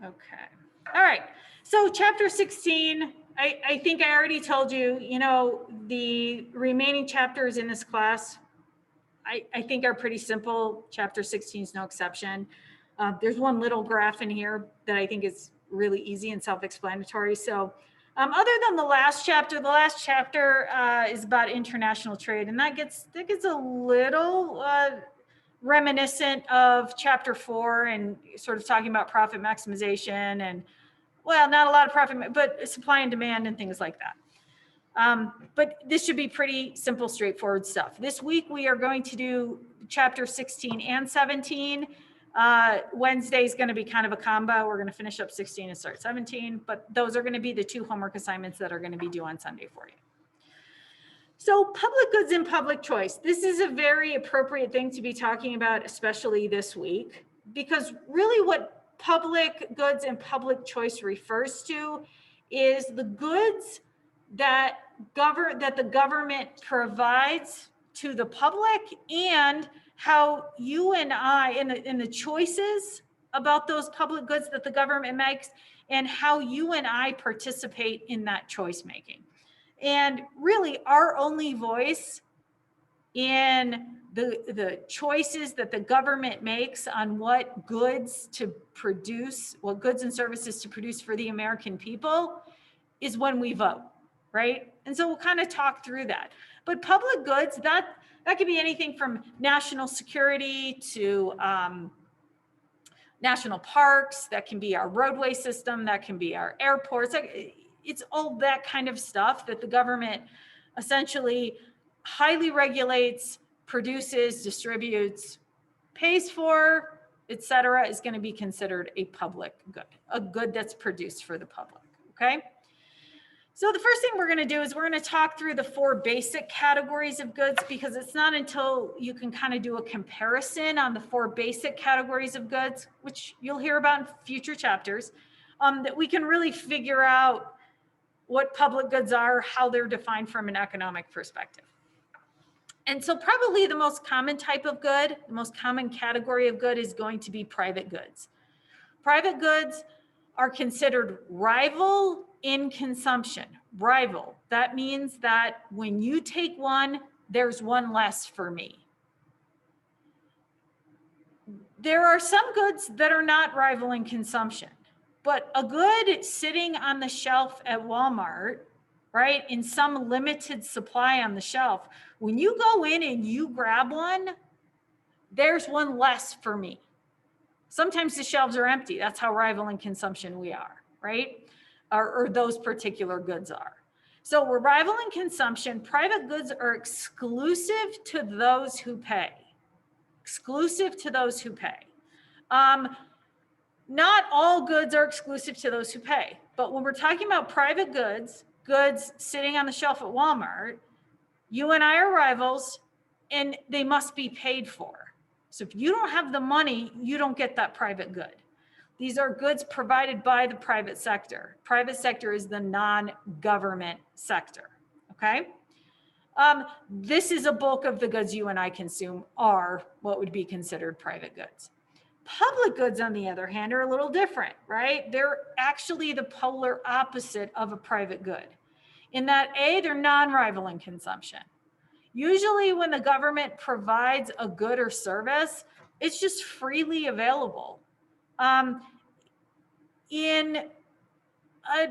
Okay. All right. So chapter 16, I think I already told you, the remaining chapters in this class, I think are pretty simple. Chapter 16 is no exception. There's one little graph in here that I think is really easy and self-explanatory. So other than the last chapter is about international trade, and that gets a little reminiscent of chapter 4 and sort of talking about profit maximization and, well, not a lot of profit, but supply and demand and things like that. But this should be pretty simple, straightforward stuff. This week, we are going to do chapter 16 and 17. Wednesday is going to be kind of a combo. We're going to finish up 16 and start 17, but those are going to be the 2 homework assignments that are going to be due on Sunday for you. So public goods and public choice. This is a very appropriate thing to be talking about, especially this week, because really what public goods and public choice refers to is the goods that the government provides to the public, and how you and I, in the choices about those public goods that the government makes, and how you and I participate in that choice making. And really our only voice in the choices that the government makes on what goods to produce, what goods and services to produce for the American people, is when we vote, right? And so we'll kind of talk through that. But public goods, that could be anything from national security to national parks, that can be our roadway system, that can be our airports. It's all that kind of stuff that the government essentially highly regulates, produces, distributes, pays for, etc., is going to be considered a public good, a good that's produced for the public, okay? So the first thing we're going to do is we're going to talk through the 4 basic categories of goods, because it's not until you can kind of do a comparison on the 4 basic categories of goods, which you'll hear about in future chapters, that we can really figure out what public goods are, how they're defined from an economic perspective. And so probably the most common type of good, the most common category of good is going to be private goods. Private goods are considered rival in consumption. Rival, that means that when you take one, there's one less for me. There are some goods that are not rival in consumption, but a good sitting on the shelf at Walmart, right, in some limited supply on the shelf, when you go in and you grab one, there's one less for me. Sometimes the shelves are empty. That's how rival in consumption we are, right? Or those particular goods are. So we're rival in consumption. Private goods are exclusive to those who pay. Exclusive to those who pay. Not all goods are exclusive to those who pay, but when we're talking about private goods, goods sitting on the shelf at Walmart, you and I are rivals, and they must be paid for. So if you don't have the money, you don't get that private good. These are goods provided by the private sector. Private sector is the non-government sector, okay? This is a bulk of the goods you and I consume are what would be considered private goods. Public goods, on the other hand, are a little different, right? They're actually the polar opposite of a private good, in that A, they're non-rival in consumption. Usually when the government provides a good or service, it's just freely available in a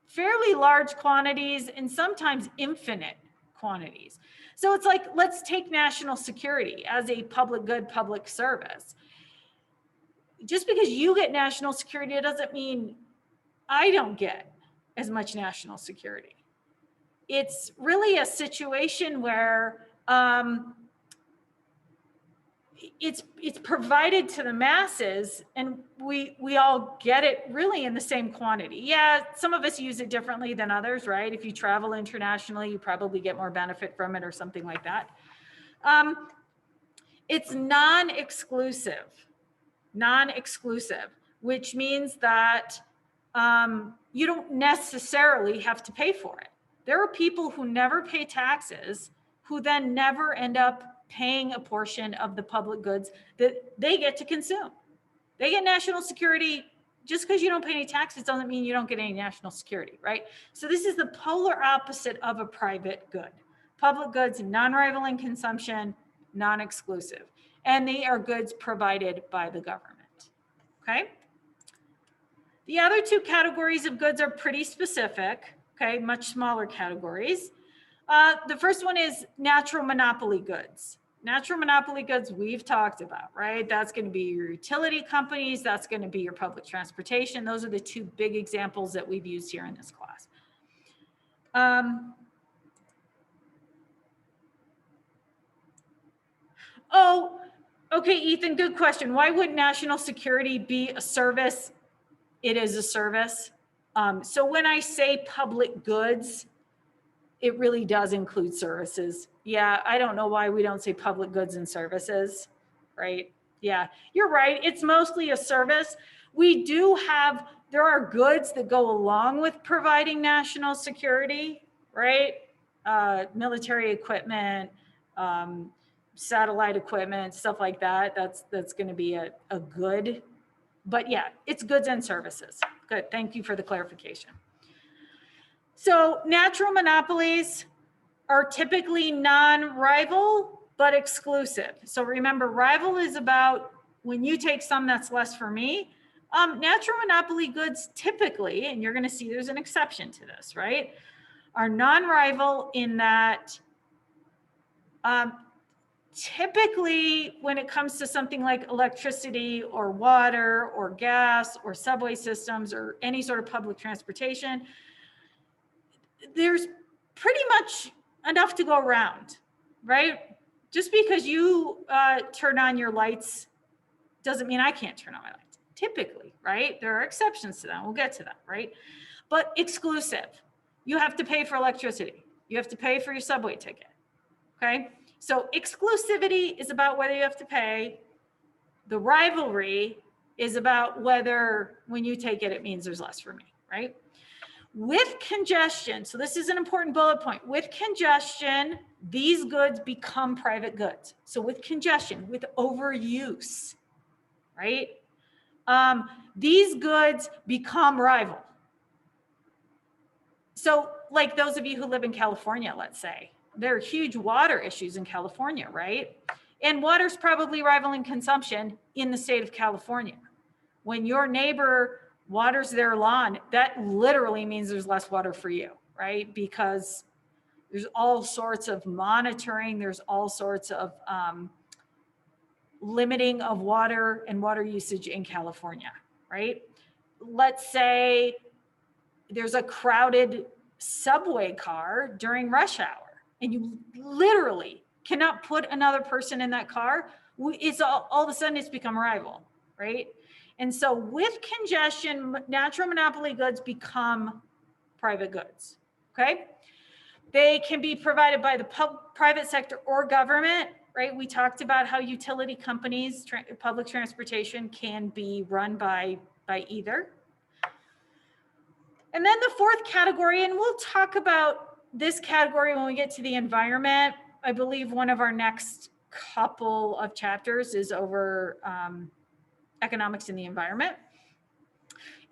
fairly large quantities and sometimes infinite quantities. So it's like, let's take national security as a public good, public service. Just because you get national security, it doesn't mean I don't get as much national security. It's really a situation where it's provided to the masses, and we all get it really in the same quantity. Yeah, some of us use it differently than others, right? If you travel internationally, you probably get more benefit from it or something like that. It's non-exclusive, which means that you don't necessarily have to pay for it. There are people who never pay taxes who then never end up paying a portion of the public goods that they get to consume. They get national security, just because you don't pay any taxes doesn't mean you don't get any national security, right? So this is the polar opposite of a private good. Public goods, non-rival in consumption, non-exclusive, and they are goods provided by the government, okay? The other two categories of goods are pretty specific, okay, much smaller categories. The first one is natural monopoly goods. Natural monopoly goods we've talked about, right? That's going to be your utility companies. That's going to be your public transportation. Those are the two big examples that we've used here in this class. Oh, okay, Ethan, good question. Why would national security be a service? It is a service. So when I say public goods, it really does include services. Yeah, I don't know why we don't say public goods and services, right? Yeah, you're right. It's mostly a service. We do have, there are goods that go along with providing national security, right? Military equipment, satellite equipment, stuff like that. That's going to be a good. But yeah, it's goods and services. Good. Thank you for the clarification. So natural monopolies are typically non-rival, but exclusive. So remember, rival is about when you take some, that's less for me. Natural monopoly goods typically, and you're going to see there's an exception to this, right, are non-rival in that typically when it comes to something like electricity or water or gas or subway systems or any sort of public transportation, there's pretty much enough to go around, right? Just because you turn on your lights doesn't mean I can't turn on my lights, typically, right? There are exceptions to that. We'll get to that, right? But exclusive, you have to pay for electricity. You have to pay for your subway ticket, okay? So exclusivity is about whether you have to pay. The rivalry is about whether when you take it, it means there's less for me, right? With congestion, so this is an important bullet point. With congestion, these goods become private goods. So with congestion, with overuse, right? These goods become rival. So like those of you who live in California, let's say, there are huge water issues in California, right? And water's probably rival in consumption in the state of California. When your neighbor waters their lawn, that literally means there's less water for you, right? Because there's all sorts of monitoring, there's all sorts of limiting of water and water usage in California, right? Let's say there's a crowded subway car during rush hour and you literally cannot put another person in that car. It's all of a sudden it's become a rival, right? And so with congestion, natural monopoly goods become private goods, okay? They can be provided by the private sector or government, right? We talked about how utility companies, public transportation can be run by either. And then the fourth category, and we'll talk about this category when we get to the environment. I believe one of our next couple of chapters is over economics in the environment.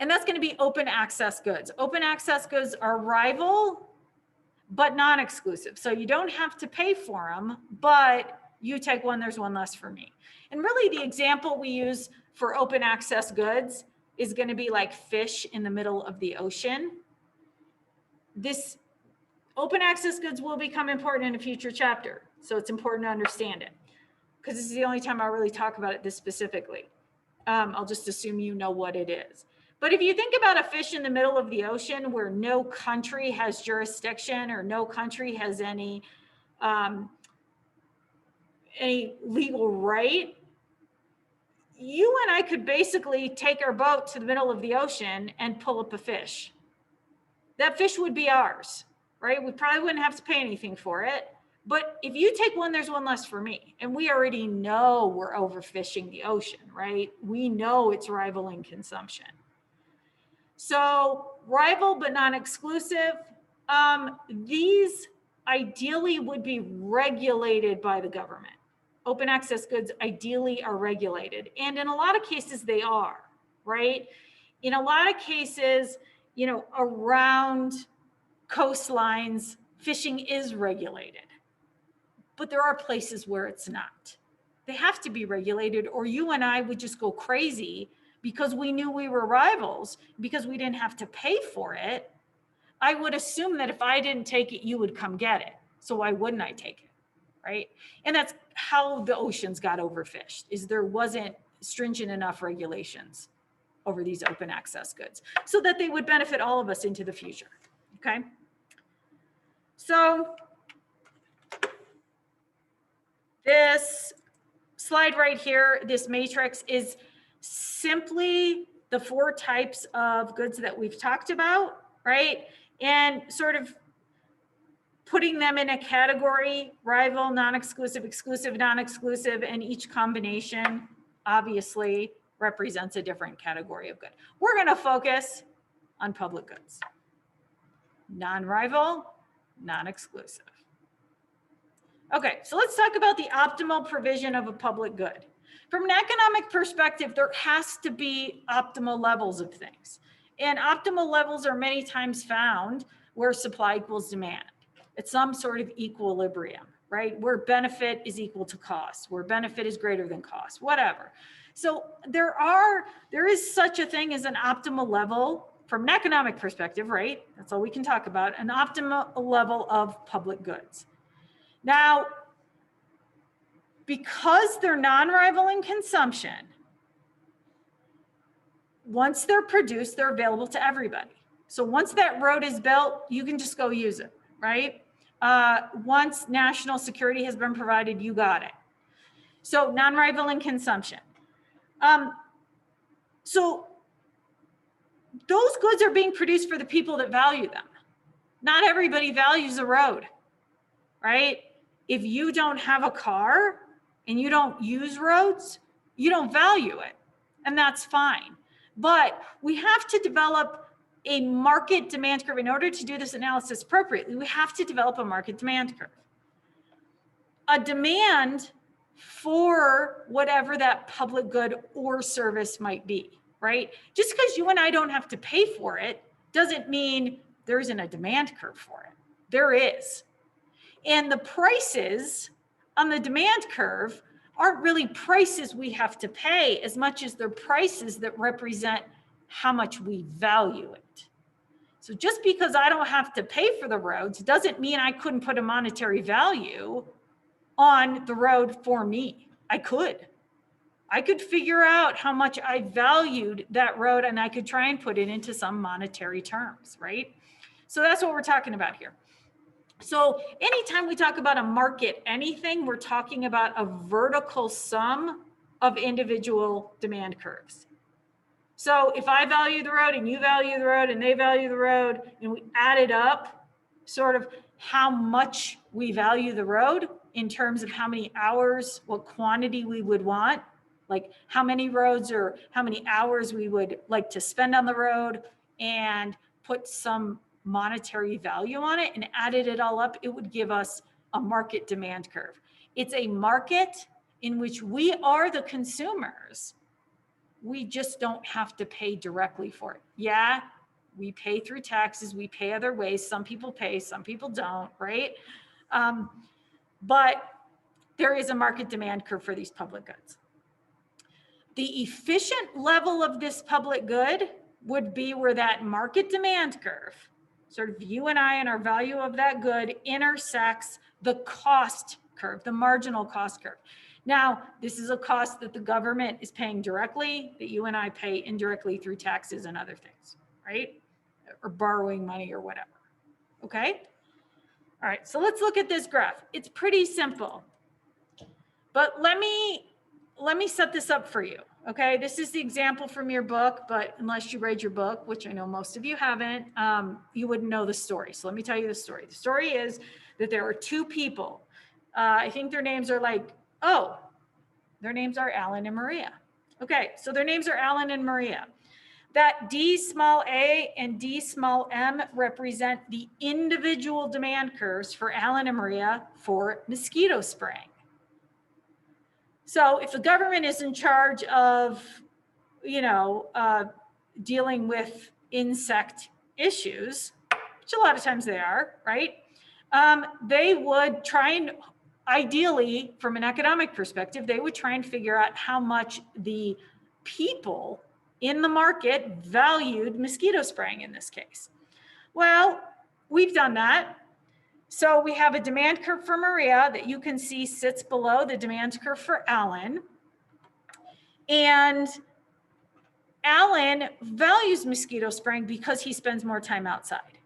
And that's going to be open access goods. Open access goods are rival, but non-exclusive. So you don't have to pay for them, but you take one, there's one less for me. And really the example we use for open access goods is going to be like fish in the middle of the ocean. This open access goods will become important in a future chapter. So it's important to understand it because this is the only time I really talk about it this specifically. I'll just assume you know what it is. But if you think about a fish in the middle of the ocean where no country has jurisdiction or no country has any legal right, you and I could basically take our boat to the middle of the ocean and pull up a fish. That fish would be ours, right? We probably wouldn't have to pay anything for it. But if you take one, there's one less for me. And we already know we're overfishing the ocean, right? We know it's rival in consumption. So rival but non-exclusive. These ideally would be regulated by the government. Open access goods ideally are regulated. And in a lot of cases they are, right? In a lot of cases, you know, around coastlines, fishing is regulated, but there are places where it's not. They have to be regulated, or you and I would just go crazy because we knew we were rivals, because we didn't have to pay for it. I would assume that if I didn't take it, you would come get it. So why wouldn't I take it, right? And that's how the oceans got overfished, is there wasn't stringent enough regulations over these open access goods so that they would benefit all of us into the future, okay? So this slide right here, this matrix, is simply the 4 types of goods that we've talked about, right? And sort of putting them in a category: rival, non-exclusive, exclusive, non-exclusive, and each combination obviously represents a different category of good. We're going to focus on public goods. Non-rival, non-exclusive. Okay, so let's talk about the optimal provision of a public good. From an economic perspective, there has to be optimal levels of things. And optimal levels are many times found where supply equals demand. It's some sort of equilibrium, right? Where benefit is equal to cost, where benefit is greater than cost, whatever. So there is such a thing as an optimal level from an economic perspective, right? That's all we can talk about, an optimal level of public goods. Now, because they're non-rival in consumption, once they're produced, they're available to everybody. So once that road is built, you can just go use it, right? Once national security has been provided, you got it. So non-rival in consumption. So those goods are being produced for the people that value them. Not everybody values a road, right? If you don't have a car and you don't use roads, you don't value it, and that's fine. But we have to develop a market demand curve. In order to do this analysis appropriately, we have to develop a market demand curve. A demand for whatever that public good or service might be, right? Just because you and I don't have to pay for it doesn't mean there isn't a demand curve for it. There is. And the prices on the demand curve aren't really prices we have to pay as much as they're prices that represent how much we value it. So just because I don't have to pay for the roads doesn't mean I couldn't put a monetary value on the road for me. I could figure out how much I valued that road, and I could try and put it into some monetary terms, right? So that's what we're talking about here. So anytime we talk about a market anything, we're talking about a vertical sum of individual demand curves. So if I value the road and you value the road and they value the road, and we added up sort of how much we value the road in terms of how many hours, what quantity we would want, like how many roads or how many hours we would like to spend on the road, and put some monetary value on it and added it all up, it would give us a market demand curve. It's a market in which we are the consumers. We just don't have to pay directly for it. Yeah, we pay through taxes, we pay other ways. Some people pay, some people don't, right? But there is a market demand curve for these public goods. The efficient level of this public good would be where that market demand curve, sort of you and I and our value of that good, intersects the cost curve, the marginal cost curve. Now, this is a cost that the government is paying directly, that you and I pay indirectly through taxes and other things, right? Or borrowing money or whatever, okay? All right, so let's look at this graph. It's pretty simple, but let me set this up for you, okay? This is the example from your book, but unless you read your book, which I know most of you haven't, you wouldn't know the story. So let me tell you the story. The story is that there are 2 people. I think their names are their names are Alan and Maria. Okay, so their names are Alan and Maria. That D small a and D small m represent the individual demand curves for Alan and Maria for mosquito spraying. So if the government is in charge of, dealing with insect issues, which a lot of times they are, right? They would try and, ideally, from an economic perspective, they would try and figure out how much the people in the market valued mosquito spraying in this case. Well, we've done that. So we have a demand curve for Maria that you can see sits below the demand curve for Alan. And Alan values mosquito spraying because he spends more time outside.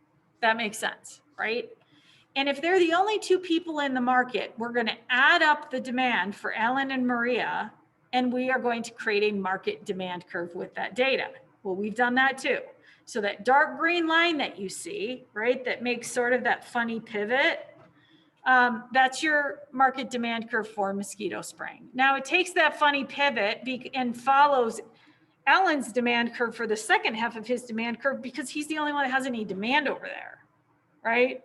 That makes sense, right? And if they're the only two people in the market, we're going to add up the demand for Alan and Maria, and we are going to create a market demand curve with that data. Well, we've done that too. So that dark green line that you see, right, that makes sort of that funny pivot, that's your market demand curve for mosquito spraying. Now it takes that funny pivot and follows Alan's demand curve for the second half of his demand curve because he's the only one that has any demand over there, right?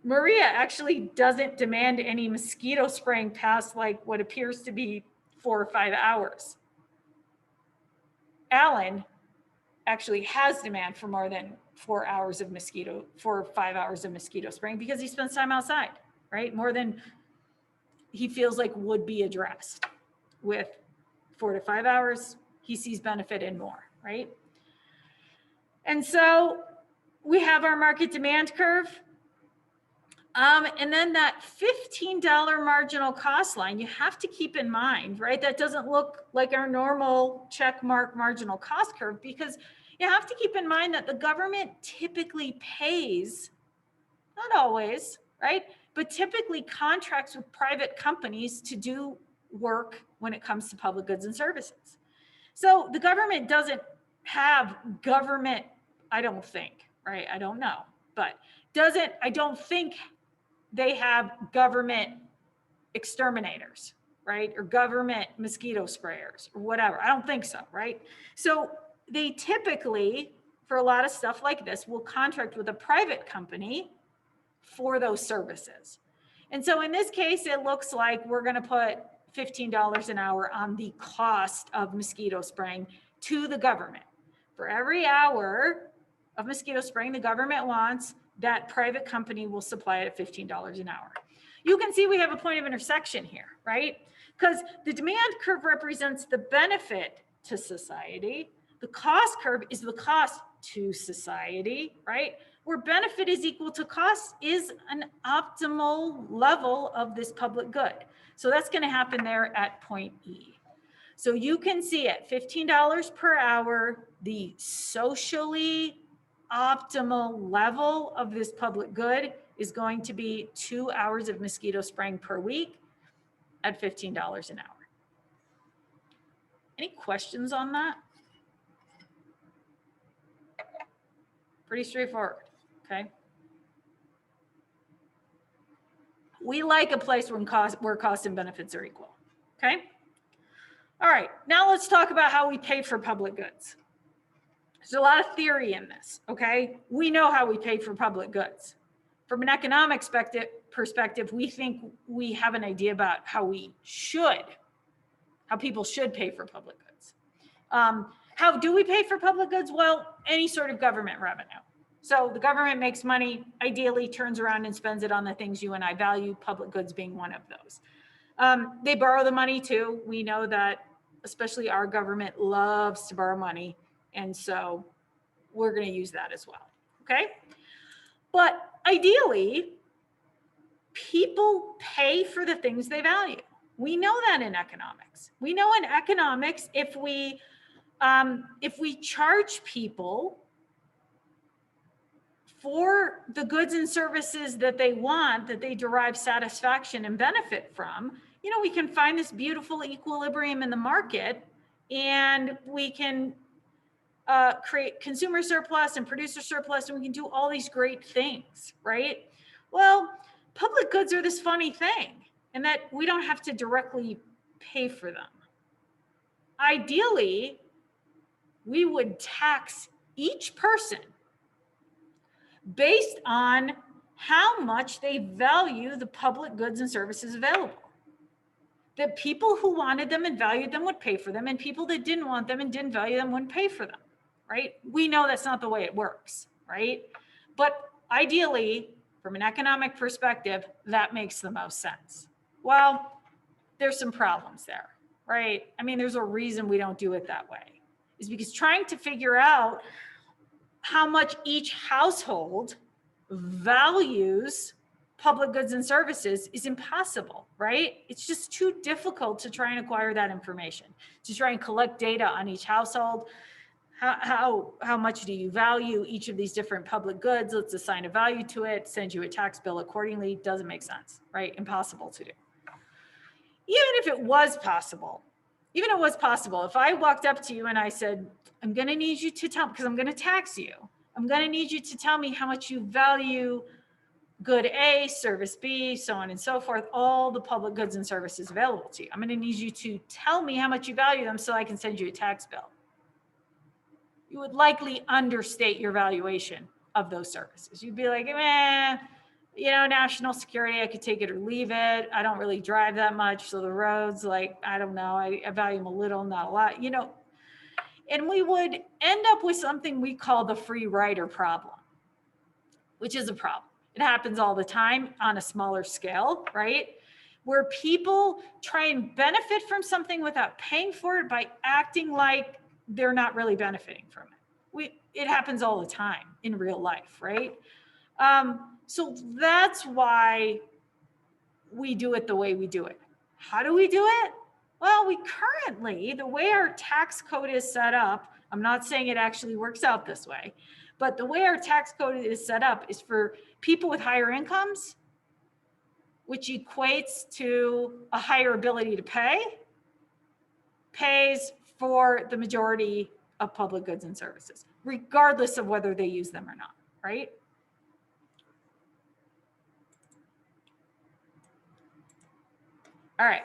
Maria actually doesn't demand any mosquito spraying past like what appears to be 4 or 5 hours. Alan actually has demand for more than 4 or 5 hours of mosquito spraying because he spends time outside, right? More than he feels like would be addressed. With 4 to 5 hours, he sees benefit in more, right? And so we have our market demand curve. And then that $15 marginal cost line, you have to keep in mind, right? That doesn't look like our normal check mark marginal cost curve because you have to keep in mind that the government typically pays, not always, right? But typically contracts with private companies to do work when it comes to public goods and services. So the government doesn't have government, I don't think, right? I don't know, but I don't think they have government exterminators, right? Or government mosquito sprayers or whatever. I don't think so, right? So they typically, for a lot of stuff like this, will contract with a private company for those services. And so in this case, it looks like we're going to put $15 an hour on the cost of mosquito spraying to the government. For every hour of mosquito spraying the government wants, that private company will supply it at $15 an hour. You can see we have a point of intersection here, right? Because the demand curve represents the benefit to society. The cost curve is the cost to society, right? Where benefit is equal to cost is an optimal level of this public good. So that's going to happen there at point E. So you can see at $15 per hour, the socially optimal level of this public good is going to be 2 hours of mosquito spraying per week at $15 an hour. Any questions on that? Pretty straightforward, okay? We like a place where cost and benefits are equal, okay? All right, now let's talk about how we pay for public goods. There's a lot of theory in this, okay? We know how we pay for public goods. From an economic perspective, we think we have an idea about how people should pay for public goods. How do we pay for public goods? Well, any sort of government revenue. So the government makes money, ideally turns around and spends it on the things you and I value, public goods being one of those. They borrow the money too. We know that especially our government loves to borrow money. And so we're going to use that as well. Okay. But ideally, people pay for the things they value. We know that in economics. We know in economics, if we charge people for the goods and services that they want, that they derive satisfaction and benefit from, you know, we can find this beautiful equilibrium in the market, and we can create consumer surplus and producer surplus, and we can do all these great things, right? Well, public goods are this funny thing, and that we don't have to directly pay for them. Ideally, we would tax each person based on how much they value the public goods and services available. That people who wanted them and valued them would pay for them, and people that didn't want them and didn't value them wouldn't pay for them. right? We know that's not the way it works, right? But ideally, from an economic perspective, that makes the most sense. Well, there's some problems there, right? I mean, there's a reason we don't do it that way. Is because trying to figure out how much each household values public goods and services is impossible, right? It's just too difficult to try and acquire that information, to try and collect data on each household. How much do you value each of these different public goods? Let's assign a value to it, send you a tax bill accordingly. Doesn't make sense, right? Impossible to do. Even if it was possible, if I walked up to you and I said, I'm going to need you to tell, because I'm going to tax you, I'm going to need you to tell me how much you value good A, service B, so on and so forth, all the public goods and services available to you. I'm going to need you to tell me how much you value them so I can send you a tax bill. You would likely understate your valuation of those services. You'd be like, national security, I could take it or leave it. I don't really drive that much. So the roads, like, I don't know, I value them a little, not a lot, and we would end up with something we call the free rider problem, which is a problem. It happens all the time on a smaller scale, right? Where people try and benefit from something without paying for it by acting like they're not really benefiting from it. It happens all the time in real life, right? So that's why we do it the way we do it. How do we do it? Well, we currently, the way our tax code is set up, I'm not saying it actually works out this way, but the way our tax code is set up is for people with higher incomes, which equates to a higher ability to pay, pays for the majority of public goods and services, regardless of whether they use them or not, right? All right,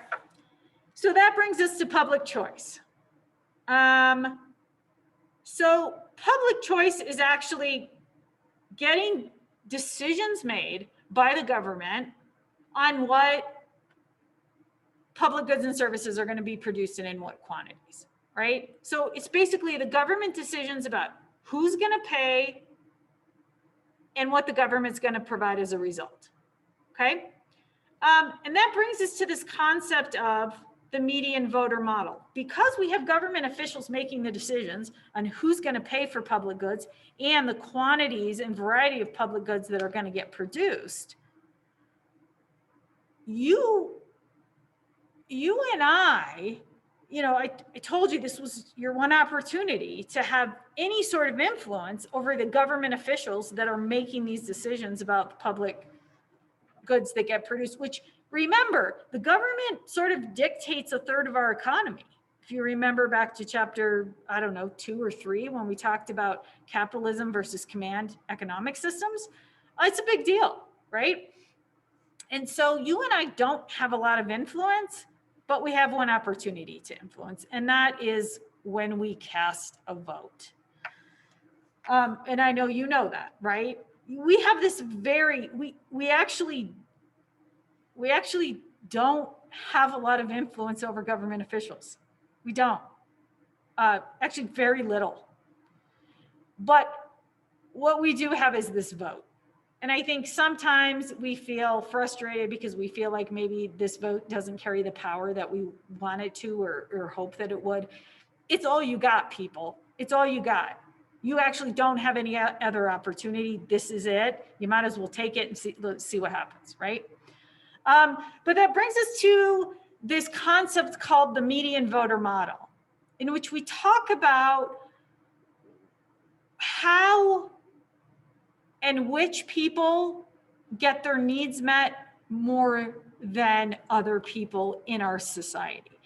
so that brings us to public choice. So public choice is actually getting decisions made by the government on what public goods and services are going to be produced and in what quantities, right? So it's basically the government decisions about who's going to pay and what the government's going to provide as a result, okay? And that brings us to this concept of the median voter model. Because we have government officials making the decisions on who's going to pay for public goods and the quantities and variety of public goods that are going to get produced, you and I told you this was your one opportunity to have any sort of influence over the government officials that are making these decisions about the public goods that get produced, which, remember, the government sort of dictates a third of our economy. If you remember back to chapter, 2 or 3, when we talked about capitalism versus command economic systems, it's a big deal, right? And so you and I don't have a lot of influence, but we have one opportunity to influence, and that is when we cast a vote. And I know you know that, right? We have this we actually don't have a lot of influence over government officials. We don't. Actually, very little. But what we do have is this vote. And I think sometimes we feel frustrated because we feel like maybe this vote doesn't carry the power that we want it to or hope that it would. It's all you got, people. It's all you got. You actually don't have any other opportunity. This is it. You might as well take it and see what happens, right? But that brings us to this concept called the median voter model, in which we talk about how and which people get their needs met more than other people in our society.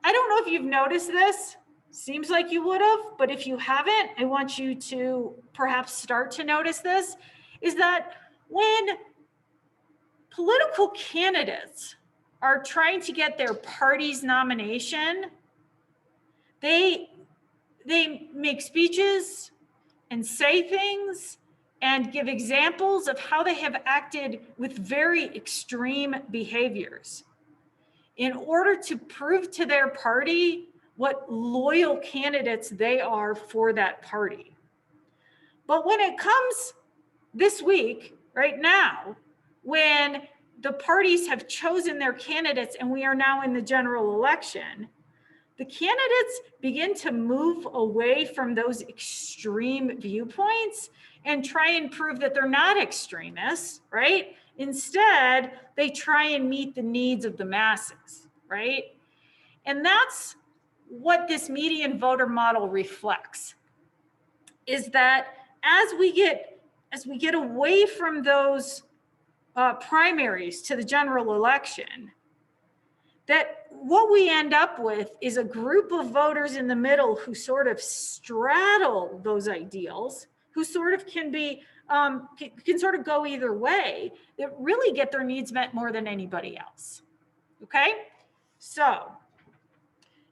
I don't know if you've noticed this. Seems like you would have, but if you haven't, I want you to perhaps start to notice this, is that when political candidates are trying to get their party's nomination, they make speeches and say things and give examples of how they have acted with very extreme behaviors in order to prove to their party what loyal candidates they are for that party. But when it comes this week, right now, when the parties have chosen their candidates and we are now in the general election, the candidates begin to move away from those extreme viewpoints and try and prove that they're not extremists, right? Instead, they try and meet the needs of the masses, right? And that's what this median voter model reflects, is that as we get away from those primaries to the general election, that what we end up with is a group of voters in the middle who sort of straddle those ideals, who sort of can sort of go either way, that really get their needs met more than anybody else. Okay, so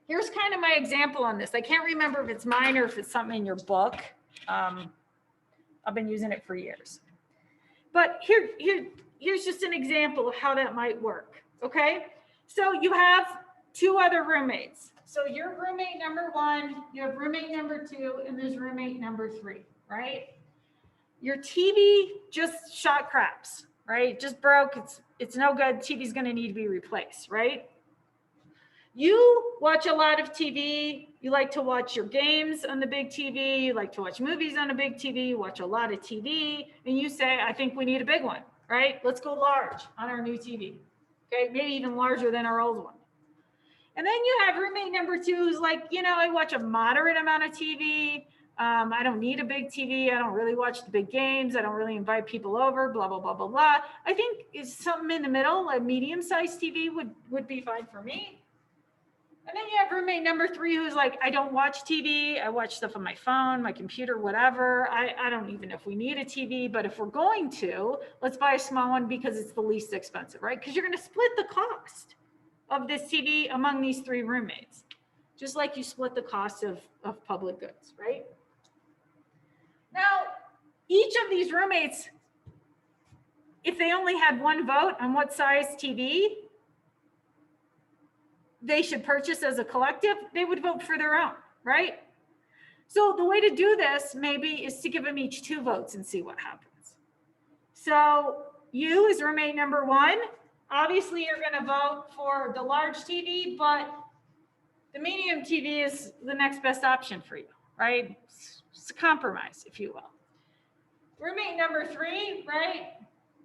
here's kind of my example on this. I can't remember if it's mine or if it's something in your book. I've been using it for years. But here's just an example of how that might work, okay? So you have two other roommates. So your roommate number one, you have roommate number two, and there's roommate number three, right? Your TV just shot craps, right? Just broke, it's no good, TV's gonna need to be replaced, right? You watch a lot of TV, you like to watch your games on the big TV, you like to watch movies on a big TV, you watch a lot of TV, and you say, I think we need a big one, right? Let's go large on our new TV, okay? Maybe even larger than our old one. And then you have roommate number two who's like, you know, I watch a moderate amount of TV, I don't need a big TV, I don't really watch the big games, I don't really invite people over, blah, blah, blah, blah, blah. I think is something in the middle, a medium-sized TV would be fine for me. And then you have roommate number three who's like, I don't watch TV. I watch stuff on my phone, my computer, whatever. I don't even know if we need a TV, but if we're going to, let's buy a small one because it's the least expensive, right? Because you're going to split the cost of this TV among these three roommates, just like you split the cost of public goods, right? Now, each of these roommates, if they only had one vote on what size TV they should purchase as a collective, they would vote for their own, right? So the way to do this maybe is to give them each 2 votes and see what happens. So you as roommate number one, obviously you're gonna vote for the large TV, but the medium TV is the next best option for you, right? It's a compromise, if you will. Roommate number three, right?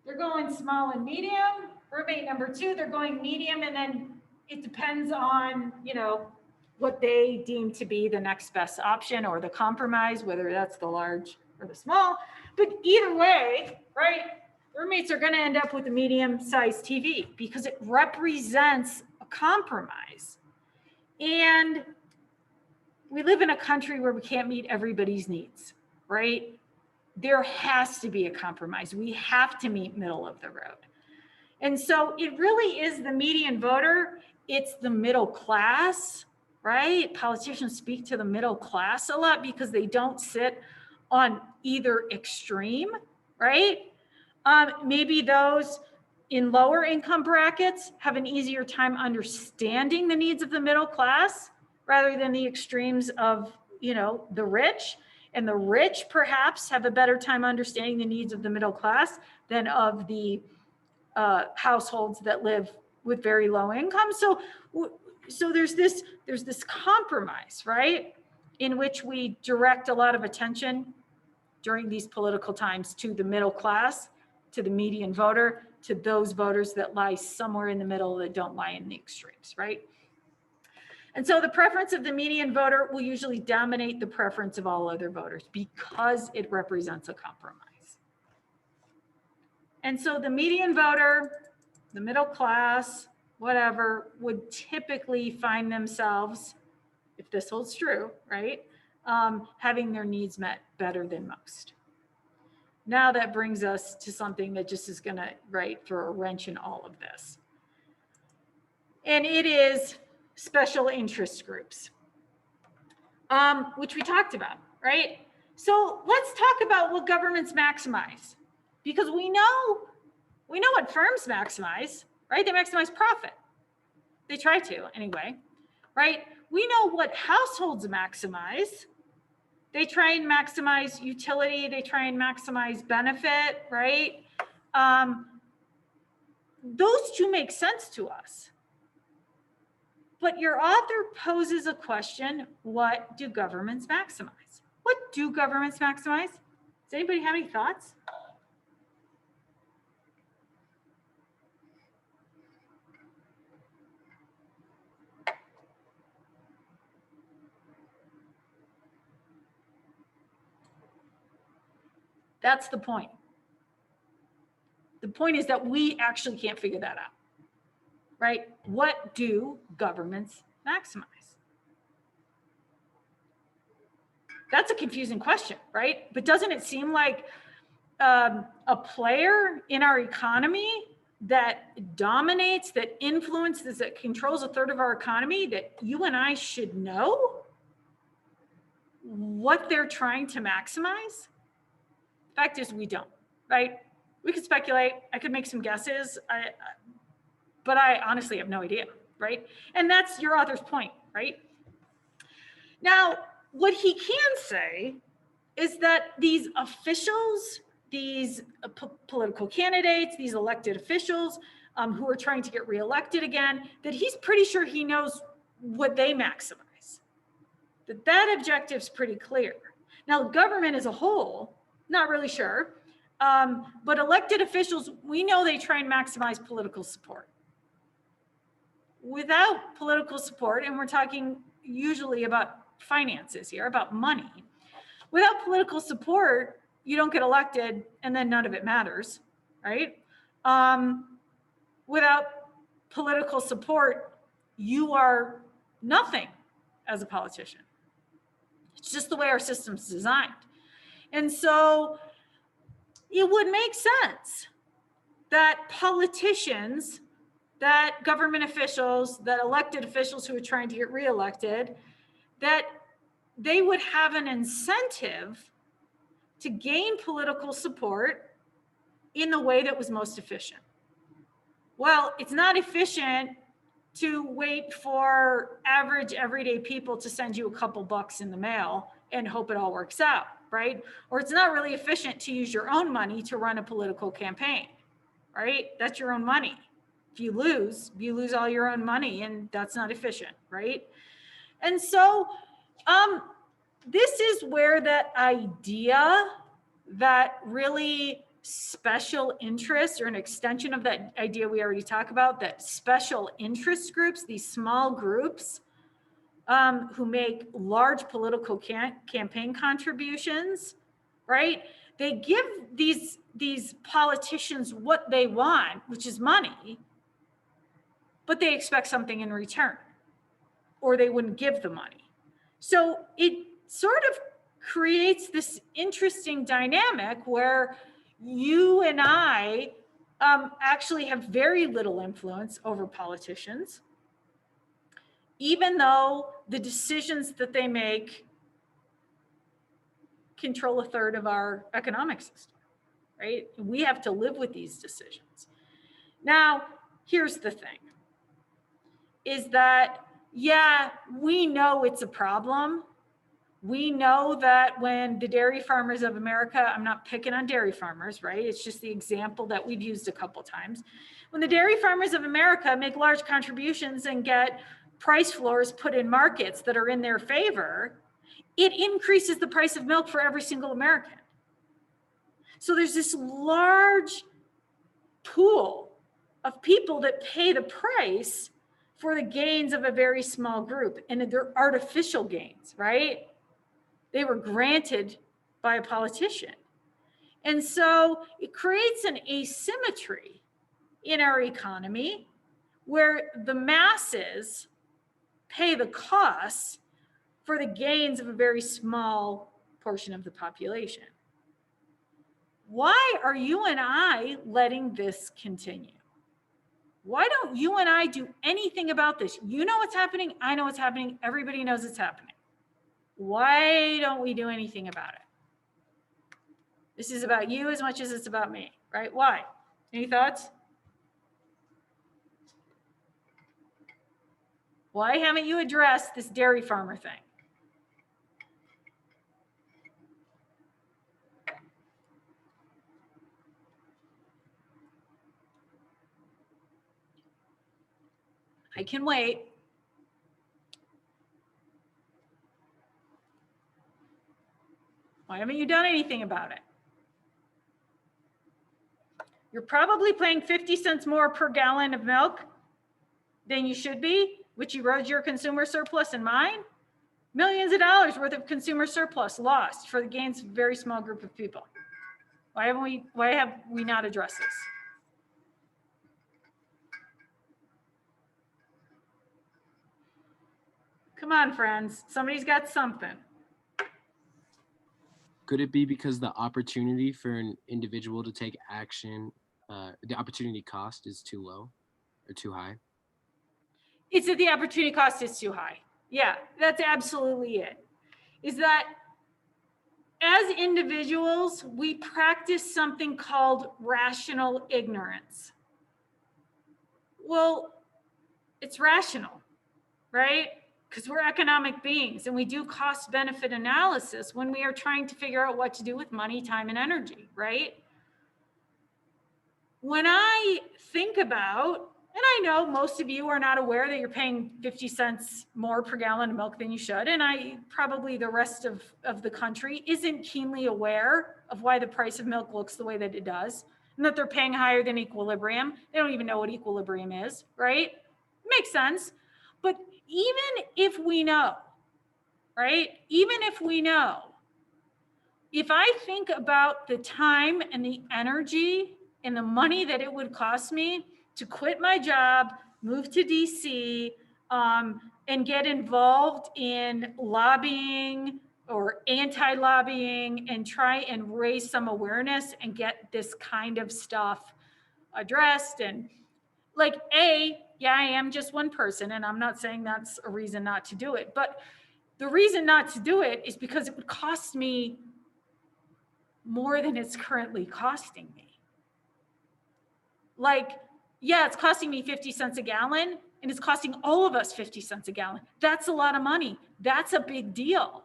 They're going small and medium. Roommate number two, they're going medium, and then it depends on, you know, what they deem to be the next best option or the compromise, whether that's the large or the small. But either way, right, roommates are going to end up with a medium-sized TV because it represents a compromise. And we live in a country where we can't meet everybody's needs, right? There has to be a compromise. We have to meet middle of the road. And so it really is the median voter. It's the middle class, right? Politicians speak to the middle class a lot because they don't sit on either extreme, right? Maybe those in lower income brackets have an easier time understanding the needs of the middle class rather than the extremes of, you know, the rich. And the rich perhaps have a better time understanding the needs of the middle class than of the households that live with very low income. So there's this compromise, right, in which we direct a lot of attention during these political times to the middle class, to the median voter, to those voters that lie somewhere in the middle that don't lie in the extremes, right? And so the preference of the median voter will usually dominate the preference of all other voters because it represents a compromise. And so the median voter, the middle class, whatever, would typically find themselves, if this holds true, right, having their needs met better than most. Now that brings us to something that just is going to, right, throw a wrench in all of this. And it is special interest groups, which we talked about, right? So let's talk about what governments maximize, because we know what firms maximize, right? They maximize profit. They try to anyway. right? We know what households maximize. They try and maximize utility. They try and maximize benefit, right? Those two make sense to us. But your author poses a question, what do governments maximize? What do governments maximize? Does anybody have any thoughts? That's the point. The point is that we actually can't figure that out, right? What do governments maximize? That's a confusing question, right? But doesn't it seem like a player in our economy that dominates, that influences, that controls a third of our economy, that you and I should know what they're trying to maximize? The fact is we don't, right? We could speculate. I could make some guesses, but I honestly have no idea, right? And that's your author's point, right? Now, what he can say is that these officials, these political candidates, these elected officials who are trying to get reelected again, that he's pretty sure he knows what they maximize. That objective's pretty clear. Now, government as a whole, not really sure, but elected officials, we know they try and maximize political support. Without political support, and we're talking usually about finances here, about money, without political support, you don't get elected and then none of it matters, right? Without political support, you are nothing as a politician. It's just the way our system's designed. And so it would make sense that politicians, that government officials, that elected officials who are trying to get reelected, that they would have an incentive to gain political support in the way that was most efficient. Well, it's not efficient to wait for average everyday people to send you a couple bucks in the mail and hope it all works out, right? Or it's not really efficient to use your own money to run a political campaign, right? That's your own money. If you lose all your own money, and that's not efficient, right? And so this is where that idea that really special interest, or an extension of that idea we already talked about, that special interest groups, these small groups who make large political campaign contributions, right? They give these politicians what they want, which is money, but they expect something in return, or they wouldn't give the money. So it sort of creates this interesting dynamic where you and I actually have very little influence over politicians, even though the decisions that they make control a third of our economic system, right? We have to live with these decisions. Now, here's the thing, is that, yeah, we know it's a problem. We know that when the dairy farmers of America, I'm not picking on dairy farmers, right? It's just the example that we've used a couple times. When the dairy farmers of America make large contributions and get price floors put in markets that are in their favor, it increases the price of milk for every single American. So there's this large pool of people that pay the price for the gains of a very small group, and they're artificial gains, right? They were granted by a politician. And so it creates an asymmetry in our economy where the masses pay the costs for the gains of a very small portion of the population. Why are you and I letting this continue? Why don't you and I do anything about this? You know what's happening. I know what's happening. Everybody knows it's happening. Why don't we do anything about it? This is about you as much as it's about me, right? Why? Any thoughts? Why haven't you addressed this dairy farmer thing? I can wait. Why haven't you done anything about it? You're probably paying 50 cents more per gallon of milk than you should be, which erodes your consumer surplus and mine. Millions of dollars worth of consumer surplus lost for the gains of a very small group of people. Why have we not addressed this? Come on, friends. Somebody's got something. Could it be because the opportunity for an individual to take action, the opportunity cost is too low or too high? It's that the opportunity cost is too high. Yeah, that's absolutely it. Is that as individuals, we practice something called rational ignorance. Well, it's rational, right? Because we're economic beings and we do cost benefit analysis when we are trying to figure out what to do with money, time, and energy, right? When I think about, and I know most of you are not aware that you're paying 50 cents more per gallon of milk than you should, and probably the rest of the country isn't keenly aware of why the price of milk looks the way that it does, and that they're paying higher than equilibrium. They don't even know what equilibrium is, right? Makes sense. But even if we know, right? Even if we know, if I think about the time and the energy and the money that it would cost me to quit my job, move to DC, and get involved in lobbying or anti-lobbying and try and raise some awareness and get this kind of stuff addressed. And like, yeah, I am just one person, and I'm not saying that's a reason not to do it, but the reason not to do it is because it would cost me more than it's currently costing me. Like, yeah, it's costing me 50 cents a gallon, and it's costing all of us 50 cents a gallon. That's a lot of money. That's a big deal.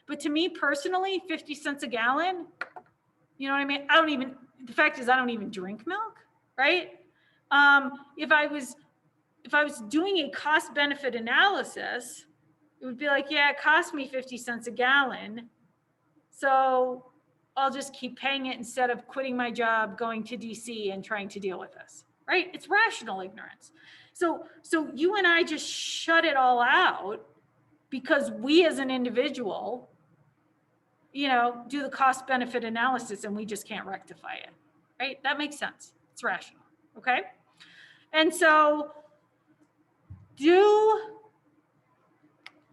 But to me personally, 50 cents a gallon, you know what I mean? The fact is I don't even drink milk, right? If I was doing a cost benefit analysis, it would be like, yeah, it cost me 50 cents a gallon. So I'll just keep paying it instead of quitting my job, going to DC and trying to deal with this, right? It's rational ignorance. So you and I just shut it all out because we as an individual, do the cost benefit analysis and we just can't rectify it, right? That makes sense. It's rational, okay? And so do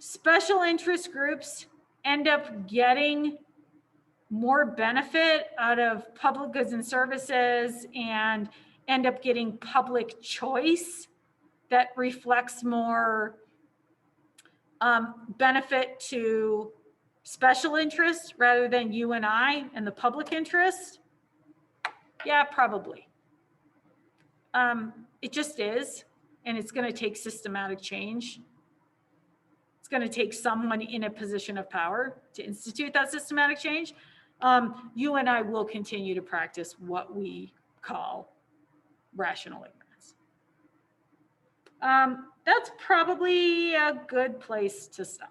special interest groups end up getting more benefit out of public goods and services and end up getting public choice that reflects more benefit to special interests rather than you and I and the public interest? Yeah, probably. It just is, and it's going to take systematic change. It's going to take someone in a position of power to institute that systematic change. You and I will continue to practice what we call rational ignorance. That's probably a good place to stop.